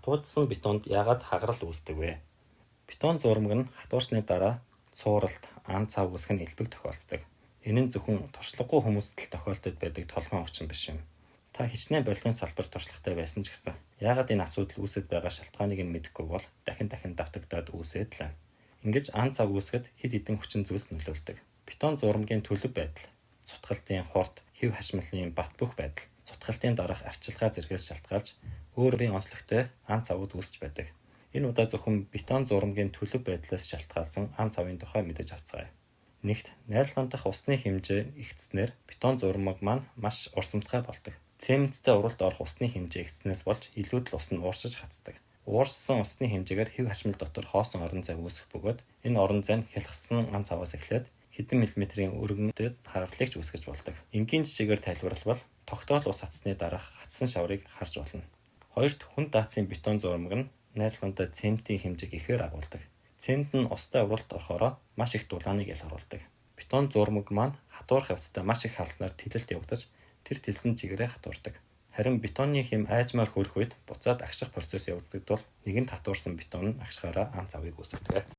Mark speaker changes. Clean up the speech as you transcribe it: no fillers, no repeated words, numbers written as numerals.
Speaker 1: Хатуурдсан бетонд яагаад хагарал үүсдэг вэ? Бетон зурмаг нь хатуурсны дараа цууралт, ан цав үүсэх нь элбэг тохиолддог. Энэ нь зөвхөн туршлагагүй хүмүүст л тохиолдод байдаг толгойн орчин биш юм. Та хичнээн барилгын салбар туршлагатай байсан ч гэсэн яагаад энэ асуудал үүсэж байгаа шалтгааныг нь мэдэхгүй бол дахин давтагдаад үүсээд л байна. Ингэж ан цав үүсгэхэд хэд хэдэн хүчин зүйлс нөлөөлдөг. Бетон зурмагийн төлөв байдал, цутгалтын хурд, хэв хашмлын бат бөх байдал, цутгалтын дараах арчилгаа зэргээс шалтгаалж өөрийн онцлогтой ан цавууд үүсэж байдаг. Энэ удаа зөвхөн бетон зурмагийн төлөв байдлаас шалтгаалсан ан цавын тухай мэдэж авцгаая. Нэгт найрлаган дах усны хэмжээ ихтснээр бетон зурмаг маань маш урсамтгай болдог. Цементтэй уралд орох усны хэмжээ ихтснээс болж илүүд л ус нь ууршиж хацдаг. Ууршсан усны хэмжээгээр хэв хашмал дотор хоосон орон зай үүсэх бөгөөд энэ орон зай нь хялхсан ан цаваас эхлээд хэдэн миллиметрийн өргөндөд хагарлагч үүсгэж болдог. Энгийн жишээгээр тайлбарлавал тогтоол ус хатсны дараах хатсан шаврыг харж болно. Хоёрт хүнд даацын бетон зурмаг нь найрлагантай цементийн хэмжээг ихээр агуулдаг. Цемент нь устай уралт орохороо маш их дулааныг ялгаруулдаг. Бетон зурмаг маань хатуурах явцдаа маш их халснаар тэлэлт явагдаж тэр тэлсэн чигээрээ хатуурдаг. Харин бетонны хэм айжмаар хөрөх үед буцаад агших процесс явагддаг тул нэгэнт хатуурсан бетон нь агшихаараа ан цавыг үүсгэдэг.